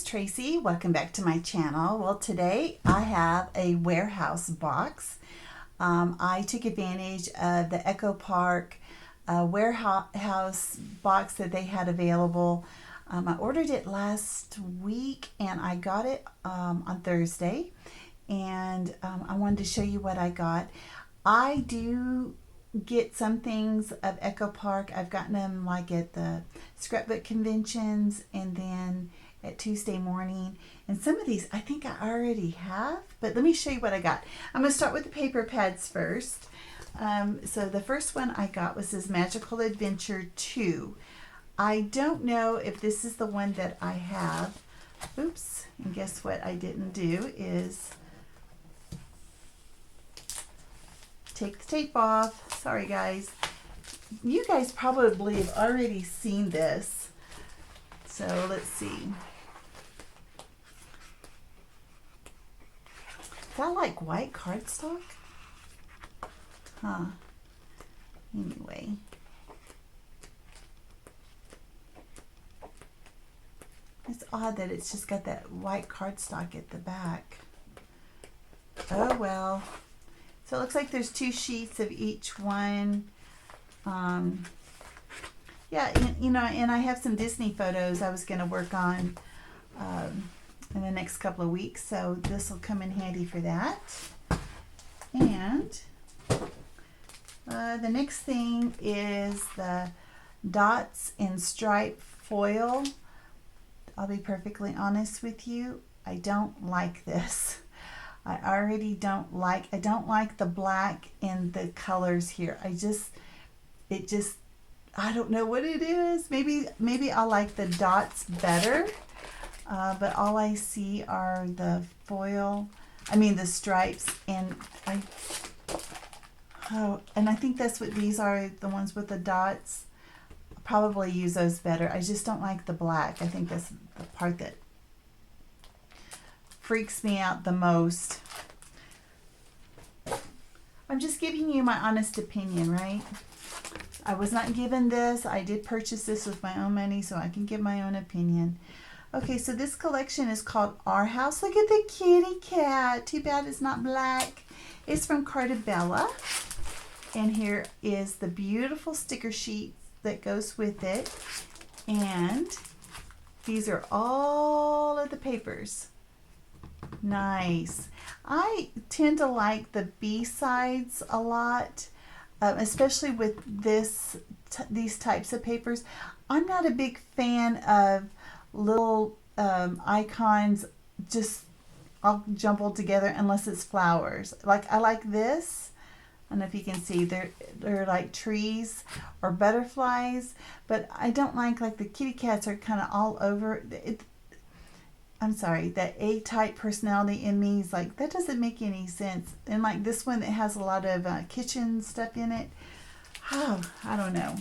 Tracy. Welcome back to my channel. Well, today I have a warehouse box. I took advantage of the Echo Park warehouse box that they had available. I ordered it last week and I got it on Thursday, and I wanted to show you what I got. I do get some things of Echo Park. I've gotten them like at the scrapbook conventions and then at Tuesday morning, and some of these I think I already have, but let me show you what I got. I'm going to start with the paper pads first. So the first one I got was this Magical Adventure 2. I don't know if this is the one that I have. Oops, and guess what I didn't do is take the tape off. Sorry guys. You guys probably have already seen this. So let's see. Is that like white cardstock? Huh. Anyway. It's odd that it's just got that white cardstock at the back. Oh well. So it looks like there's 2 sheets of each one. Yeah, you know, and I have some Disney photos I was going to work on in the next couple of weeks, so this will come in handy for that. And the next thing is the dots and stripe foil. I'll be perfectly honest with you, I don't like this. I don't like the black and the colors here. I don't know what it is. Maybe I like the dots better, but all I see are the the stripes, and I think that's what these are, the ones with the dots. I'll probably use those better. I just don't like the black. I think that's the part that freaks me out the most. I'm just giving you my honest opinion, right? I was not given this. I did purchase this with my own money, so I can give my own opinion. Okay, so this collection is called Our House. Look at the kitty cat. Too bad it's not black. It's from Cartabella. And here is the beautiful sticker sheet that goes with it. And these are all of the papers. Nice. I tend to like the B-sides a lot, especially with these types of papers. I'm not a big fan of little icons just all jumbled together unless it's flowers. Like I like this. I don't know if you can see, they're like trees or butterflies, but I don't like the kitty cats are kind of all over it. I'm sorry, that A-type personality in me is like, that doesn't make any sense. And like this one that has a lot of kitchen stuff in it. Oh, I don't know.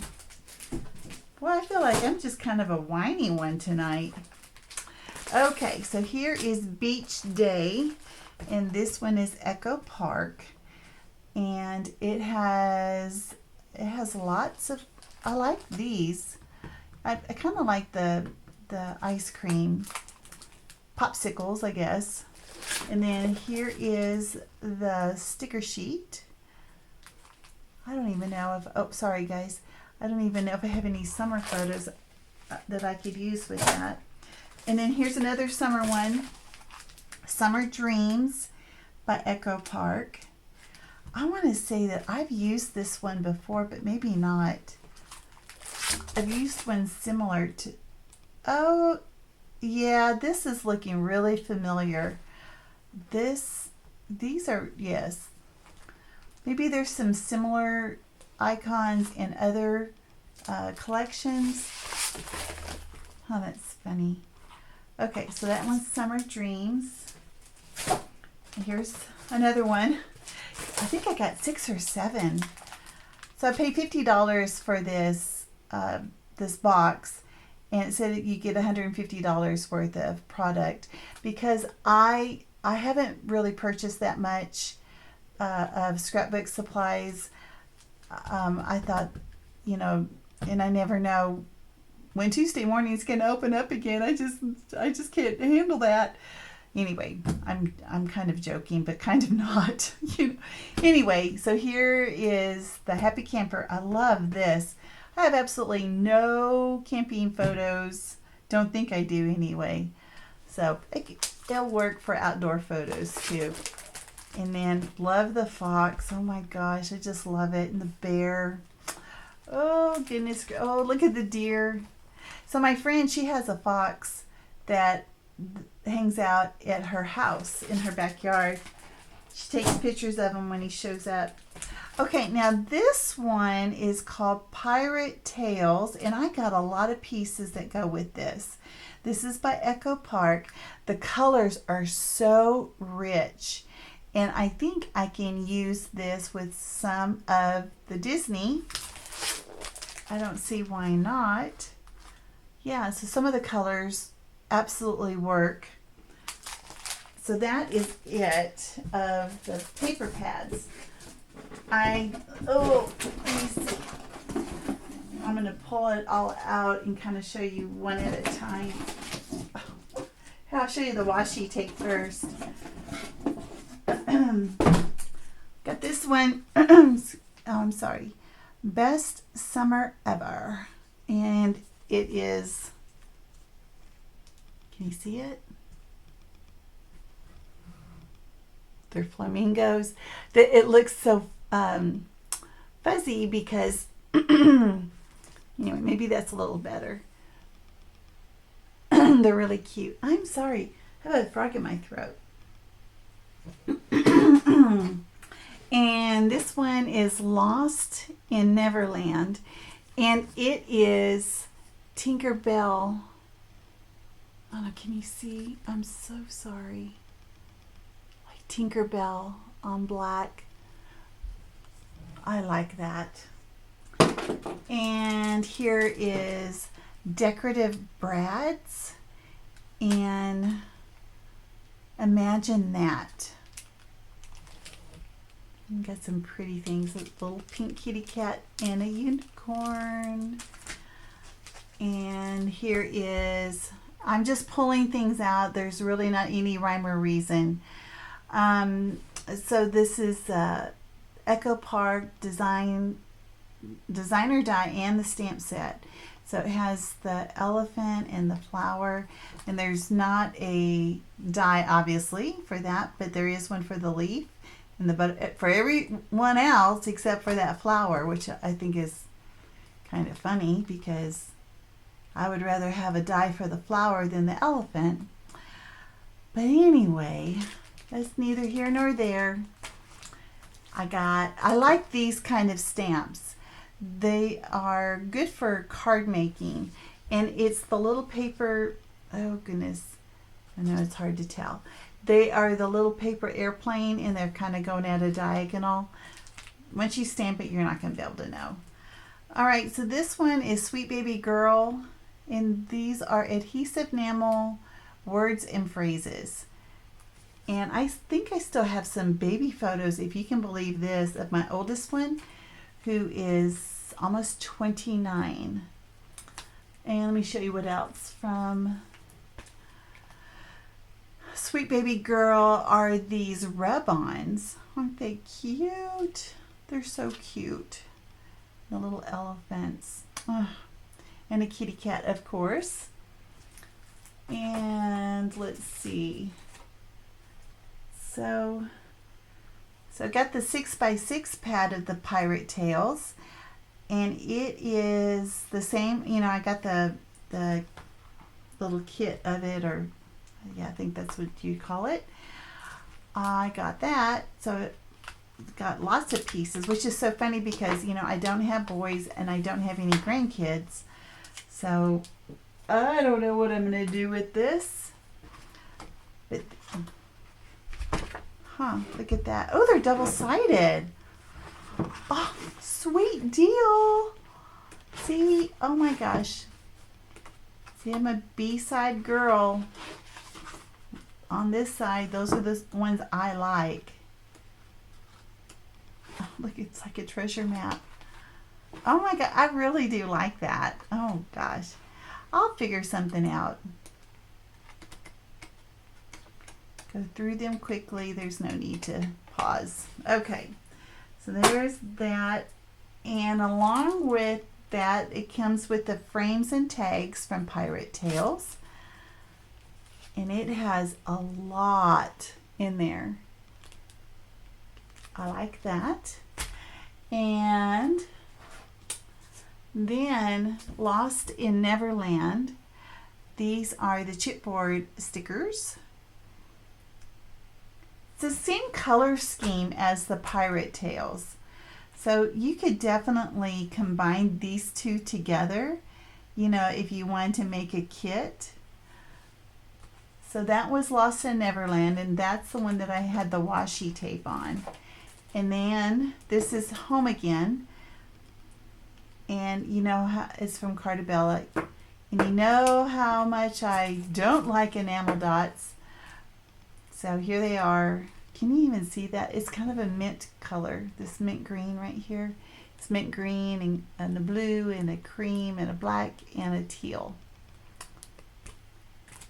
Well, I feel like I'm just kind of a whiny one tonight. Okay, so here is Beach Day, and this one is Echo Park. And it has lots of, I like these. I kind of like the ice cream popsicles, I guess. And then here is the sticker sheet. I don't even know if, oh, sorry guys. I don't even know if I have any summer photos that I could use with that. And then here's another summer one. Summer Dreams by Echo Park. I want to say that I've used this one before, but maybe not. I've used one similar to, oh, yeah, this is looking really familiar. These are, yes. Maybe there's some similar icons in other collections. Oh, that's funny. Okay, so that one's Summer Dreams. And here's another one. I think I got 6 or 7. So I paid $50 for this this box, and it said you get $150 worth of product, because I haven't really purchased that much of scrapbook supplies. I thought, you know, and I never know when Tuesday mornings can open up again. I just can't handle that. Anyway, I'm kind of joking, but kind of not. Anyway, so here is the Happy Camper. I love this. I have absolutely no camping photos. Don't think I do anyway. So they'll work for outdoor photos too. And then love the fox. Oh my gosh, I just love it. And the bear. Oh goodness. Oh, look at the deer. So my friend, she has a fox that hangs out at her house in her backyard. She takes pictures of him when he shows up. Okay, now this one is called Pirate Tales, and I got a lot of pieces that go with this. This is by Echo Park. The colors are so rich, and I think I can use this with some of the Disney. I don't see why not. Yeah, so some of the colors absolutely work. So that is it of the paper pads. Let me see. I'm going to pull it all out and kind of show you one at a time. I'll show you the washi tape first. Got this one. Oh, I'm sorry. Best Summer Ever. And it is, can you see it? They're flamingos. It looks so fuzzy because, anyway, maybe that's a little better. They're really cute. I'm sorry. I have a frog in my throat. And this one is Lost in Neverland. And it is Tinkerbell. Oh, can you see? I'm so sorry. Like Tinkerbell on black. I like that. And here is Decorative Breads. And Imagine That. Got some pretty things. A little pink kitty cat and a unicorn. And here is, I'm just pulling things out. There's really not any rhyme or reason. So this is Echo Park designer die and the stamp set. So it has the elephant and the flower, and there's not a die obviously for that, but there is one for the leaf and for everyone else except for that flower, which I think is kind of funny because I would rather have a die for the flower than the elephant. But anyway, that's neither here nor there. I like these kind of stamps. They are good for card making, and it's the little paper, oh goodness, I know it's hard to tell. They are the little paper airplane, and they're kind of going at a diagonal. Once you stamp it, you're not going to be able to know. All right, so this one is Sweet Baby Girl, and these are adhesive enamel words and phrases. And I think I still have some baby photos, if you can believe this, of my oldest one, who is almost 29. And let me show you what else from Sweet Baby Girl are these Rubons. Aren't they cute? They're so cute. The little elephants. Oh, and a kitty cat, of course. And let's see. So I got the 6x6 pad of the Pirate Tales, and it is the same, I got the little kit of it, or yeah, I think that's what you call it. I got that, so it got lots of pieces, which is so funny because, I don't have boys and I don't have any grandkids, so I don't know what I'm going to do with this. But look at that. Oh, they're double-sided. Oh, sweet deal. See, oh my gosh. See, I'm a B-side girl. On this side, those are the ones I like. Oh, look, it's like a treasure map. Oh my God, I really do like that. Oh gosh. I'll figure something out. Go through them quickly. There's no need to pause. Okay, so there's that. And along with that, it comes with the frames and tags from Pirate Tales. And it has a lot in there. I like that. And then Lost in Neverland. These are the chipboard stickers. It's the same color scheme as the Pirate Tales. So you could definitely combine these two together, you know, if you wanted to make a kit. So that was Lost in Neverland, and that's the one that I had the washi tape on. And then this is Home Again. And you know how it's from Cartabella. And you know how much I don't like enamel dots. So here they are. Can you even see that? It's kind of a mint color, this mint green right here. It's mint green and a blue and a cream and a black and a teal.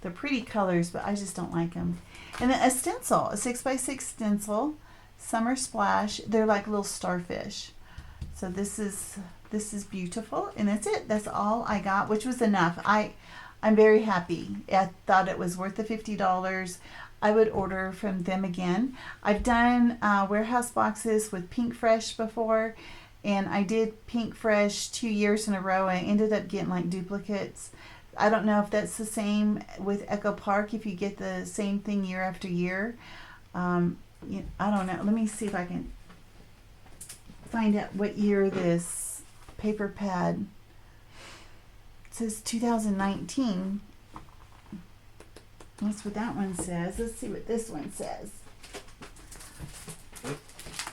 They're pretty colors, but I just don't like them. And then a stencil, a 6x6 stencil, Summer Splash. They're like little starfish. So this is beautiful, and that's it. That's all I got, which was enough. I'm very happy. I thought it was worth the $50. I would order from them again. I've done warehouse boxes with Pink Fresh before, and I did Pink Fresh 2 years in a row. I ended up getting like duplicates. I don't know if that's the same with Echo Park, if you get the same thing year after year. I don't know. Let me see if I can find out what year this paper pad. It says 2019. That's what that one says. Let's see what this one says.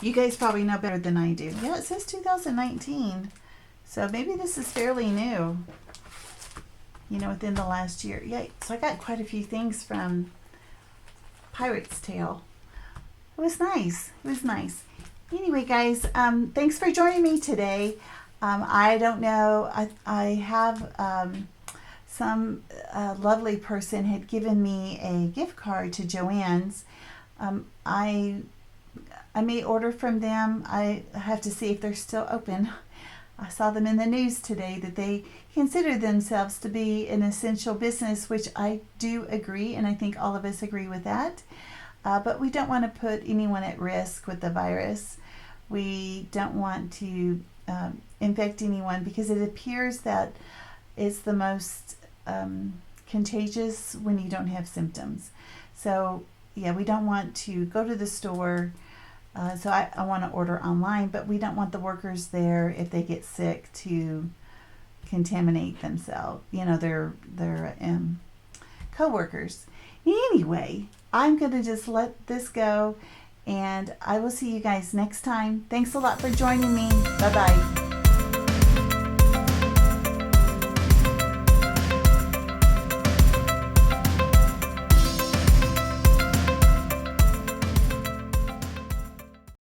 You guys probably know better than I do. Yeah, it says 2019. So maybe this is fairly new. You know, within the last year. Yeah, so I got quite a few things from Pirate's Tale. It was nice. It was nice. Anyway, guys, thanks for joining me today. I don't know. I have some lovely person had given me a gift card to Joann's. I may order from them. I have to see if they're still open. I saw them in the news today that they consider themselves to be an essential business, which I do agree, and I think all of us agree with that. But we don't want to put anyone at risk with the virus. We don't want to infect anyone, because it appears that it's the most contagious when you don't have symptoms. So yeah, we don't want to go to the store. So I want to order online, but we don't want the workers there, if they get sick, to contaminate themselves, you know, their co-workers. Anyway, I'm going to just let this go, and I will see you guys next time. Thanks a lot for joining me. Bye-bye.